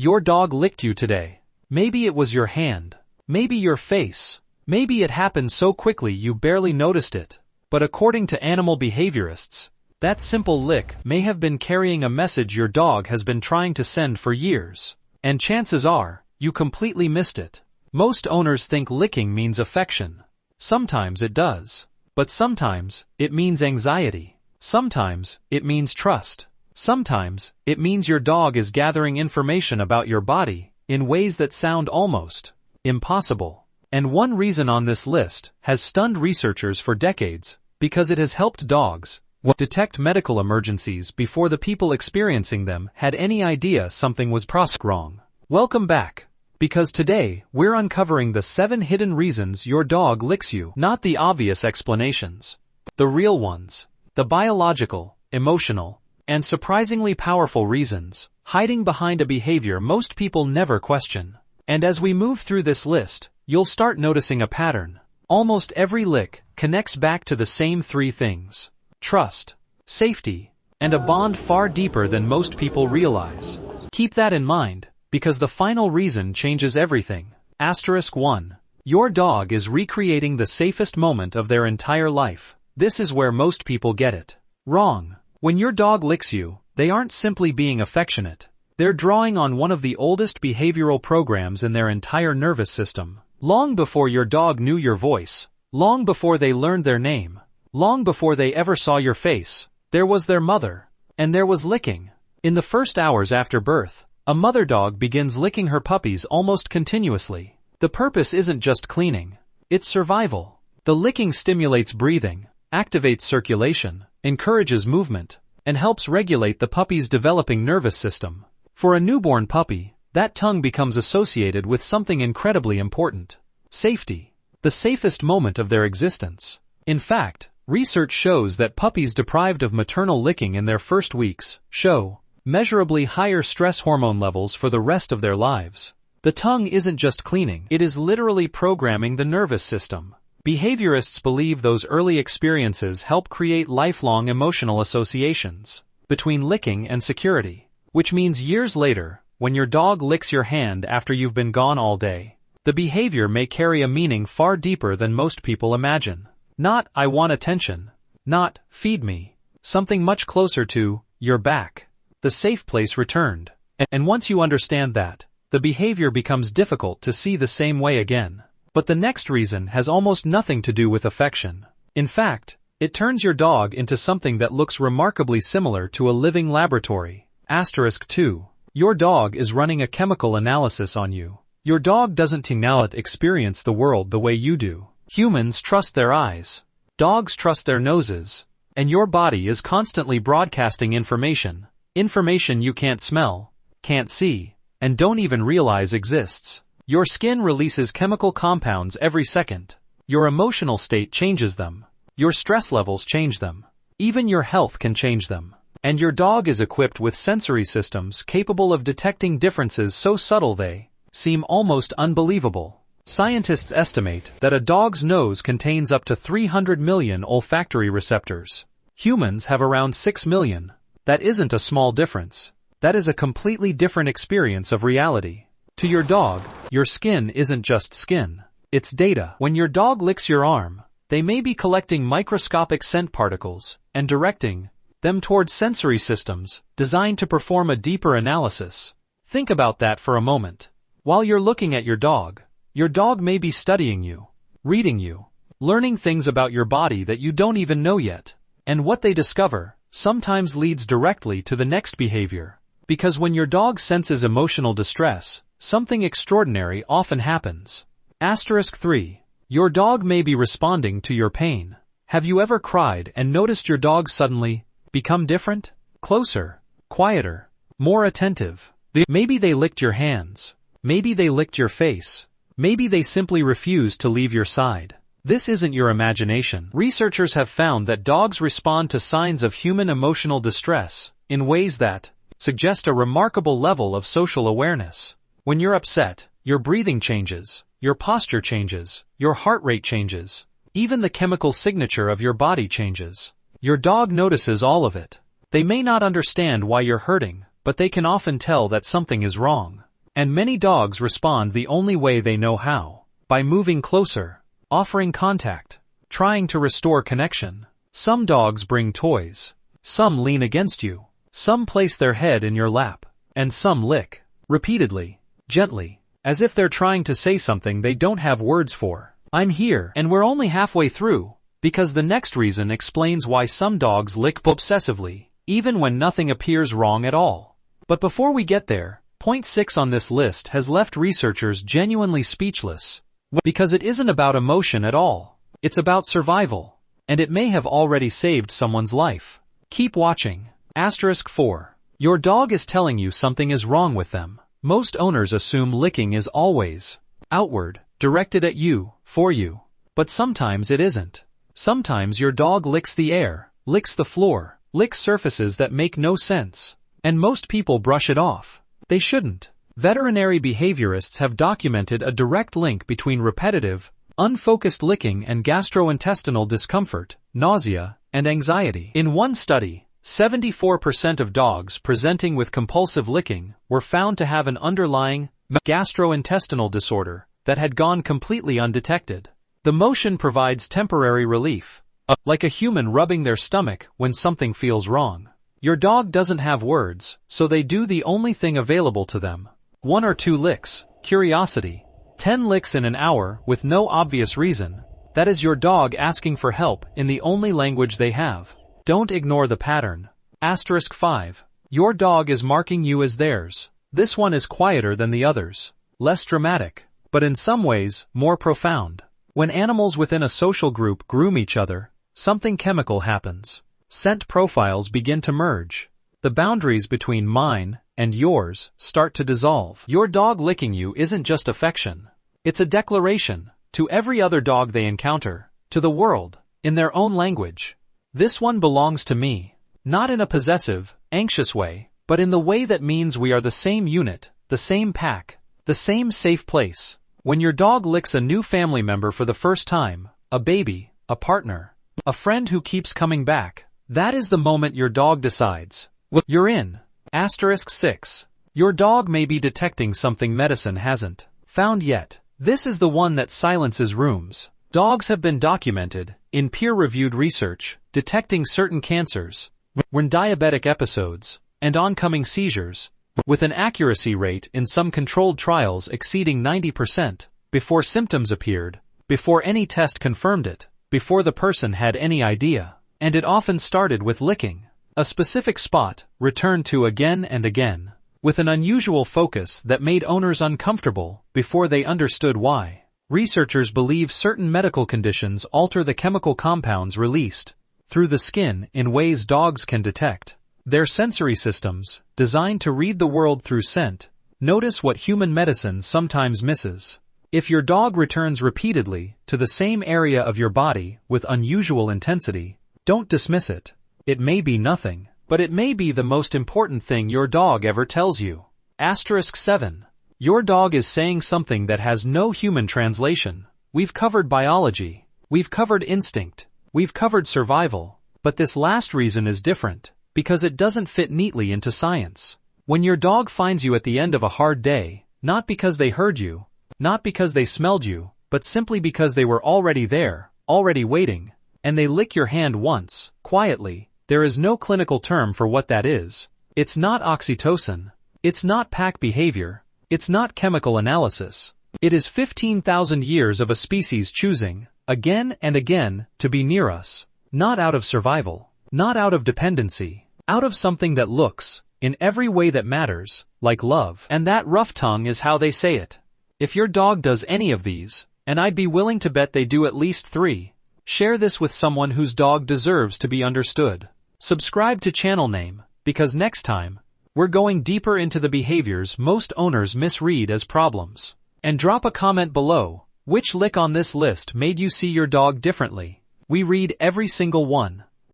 Your dog licked you today. Maybe it was your hand. Maybe your face. Maybe it happened so quickly you barely noticed it. But according to animal behaviorists, that simple lick may have been carrying a message your dog has been trying to send for years. And chances are, you completely missed it. Most owners think licking means affection. Sometimes it does. But sometimes, it means anxiety. Sometimes, it means trust. Sometimes, it means your dog is gathering information about your body in ways that sound almost impossible. And one reason on this list has stunned researchers for decades, because it has helped dogs detect medical emergencies before the people experiencing them had any idea something was wrong. Welcome back. Because today, we're uncovering the 7 hidden reasons your dog licks you, not the obvious explanations. The real ones. The biological, emotional, and surprisingly powerful reasons, hiding behind a behavior most people never question. And as we move through this list, you'll start noticing a pattern. Almost every lick connects back to the same 3 things: trust, safety, and a bond far deeper than most people realize. Keep that in mind, because the final reason changes everything. *1. Your dog is recreating the safest moment of their entire life. This is where most people get it wrong. When your dog licks you, they aren't simply being affectionate. They're drawing on one of the oldest behavioral programs in their entire nervous system. Long before your dog knew your voice, long before they learned their name, long before they ever saw your face, there was their mother. And there was licking. In the first hours after birth, a mother dog begins licking her puppies almost continuously. The purpose isn't just cleaning. It's survival. The licking stimulates breathing, activates circulation, encourages movement, and helps regulate the puppy's developing nervous system. For a newborn puppy, that tongue becomes associated with something incredibly important: safety. The safest moment of their existence. In fact, research shows that puppies deprived of maternal licking in their first weeks show measurably higher stress hormone levels for the rest of their lives. The tongue isn't just cleaning, it is literally programming the nervous system. Behaviorists believe those early experiences help create lifelong emotional associations between licking and security, which means years later, when your dog licks your hand after you've been gone all day, the behavior may carry a meaning far deeper than most people imagine. Not, "I want attention." Not, "Feed me." Something much closer to, "You're back." The safe place returned. And once you understand that, the behavior becomes difficult to see the same way again. But the next reason has almost nothing to do with affection. In fact, it turns your dog into something that looks remarkably similar to a living laboratory. *2. Your dog is running a chemical analysis on you. Your dog doesn't experience the world the way you do. Humans trust their eyes. Dogs trust their noses. And your body is constantly broadcasting information. Information you can't smell, can't see, and don't even realize exists. Your skin releases chemical compounds every second. Your emotional state changes them. Your stress levels change them. Even your health can change them. And your dog is equipped with sensory systems capable of detecting differences so subtle they seem almost unbelievable. Scientists estimate that a dog's nose contains up to 300 million olfactory receptors. Humans have around 6 million. That isn't a small difference. That is a completely different experience of reality. To your dog, your skin isn't just skin. It's data. When your dog licks your arm, they may be collecting microscopic scent particles and directing them towards sensory systems designed to perform a deeper analysis. Think about that for a moment. While you're looking at your dog may be studying you, reading you, learning things about your body that you don't even know yet. And what they discover sometimes leads directly to the next behavior. Because when your dog senses emotional distress, something extraordinary often happens. *3. Your dog may be responding to your pain. Have you ever cried and noticed your dog suddenly become different? Closer, quieter, more attentive. Maybe they licked your hands. Maybe they licked your face. Maybe they simply refused to leave your side. This isn't your imagination. Researchers have found that dogs respond to signs of human emotional distress in ways that suggest a remarkable level of social awareness. When you're upset, your breathing changes, your posture changes, your heart rate changes, even the chemical signature of your body changes. Your dog notices all of it. They may not understand why you're hurting, but they can often tell that something is wrong. And many dogs respond the only way they know how, by moving closer, offering contact, trying to restore connection. Some dogs bring toys. Some lean against you. Some place their head in your lap. And some lick, repeatedly, gently, as if they're trying to say something they don't have words for. I'm here, and we're only halfway through, because the next reason explains why some dogs lick obsessively, even when nothing appears wrong at all. But before we get there, point 6 on this list has left researchers genuinely speechless, because it isn't about emotion at all. It's about survival, and it may have already saved someone's life. Keep watching. Asterisk 4. Your dog is telling you something is wrong with them. Most owners assume licking is always outward, directed at you, for you. But sometimes it isn't. Sometimes your dog licks the air, licks the floor, licks surfaces that make no sense. And most people brush it off. They shouldn't. Veterinary behaviorists have documented a direct link between repetitive, unfocused licking and gastrointestinal discomfort, nausea, and anxiety. In one study, 74% of dogs presenting with compulsive licking were found to have an underlying gastrointestinal disorder that had gone completely undetected. The motion provides temporary relief, like a human rubbing their stomach when something feels wrong. Your dog doesn't have words, so they do the only thing available to them. 1 or 2 licks, curiosity. 10 licks in an hour with no obvious reason. That is your dog asking for help in the only language they have. Don't ignore the pattern. Asterisk 5. Your dog is marking you as theirs. This one is quieter than the others. Less dramatic, but in some ways, more profound. When animals within a social group groom each other, something chemical happens. Scent profiles begin to merge. The boundaries between mine and yours start to dissolve. Your dog licking you isn't just affection. It's a declaration, to every other dog they encounter, to the world, in their own language. This one belongs to me. Not in a possessive, anxious way, but in the way that means we are the same unit, the same pack, the same safe place. When your dog licks a new family member for the first time, a baby, a partner, a friend who keeps coming back, that is the moment your dog decides, you're in. Asterisk 6. Your dog may be detecting something medicine hasn't found yet. This is the one that silences rooms. Dogs have been documented, in peer-reviewed research, detecting certain cancers, when diabetic episodes, and oncoming seizures, with an accuracy rate in some controlled trials exceeding 90%, before symptoms appeared, before any test confirmed it, before the person had any idea. And it often started with licking. A specific spot, returned to again and again, with an unusual focus that made owners uncomfortable before they understood why. Researchers believe certain medical conditions alter the chemical compounds released through the skin in ways dogs can detect. Their sensory systems, designed to read the world through scent, notice what human medicine sometimes misses. If your dog returns repeatedly to the same area of your body with unusual intensity, don't dismiss it. It may be nothing, but it may be the most important thing your dog ever tells you. Asterisk 7. Your dog is saying something that has no human translation. We've covered biology. We've covered instinct. We've covered survival. But this last reason is different, because it doesn't fit neatly into science. When your dog finds you at the end of a hard day, not because they heard you, not because they smelled you, but simply because they were already there, already waiting, and they lick your hand once, quietly, there is no clinical term for what that is. It's not oxytocin. It's not pack behavior. It's not chemical analysis. It is 15,000 years of a species choosing, again and again, to be near us. Not out of survival. Not out of dependency. Out of something that looks, in every way that matters, like love. And that rough tongue is how they say it. If your dog does any of these, and I'd be willing to bet they do at least 3, share this with someone whose dog deserves to be understood. Subscribe to channel name, because next time, we're going deeper into the behaviors most owners misread as problems. And drop a comment below, which lick on this list made you see your dog differently. We read every single one.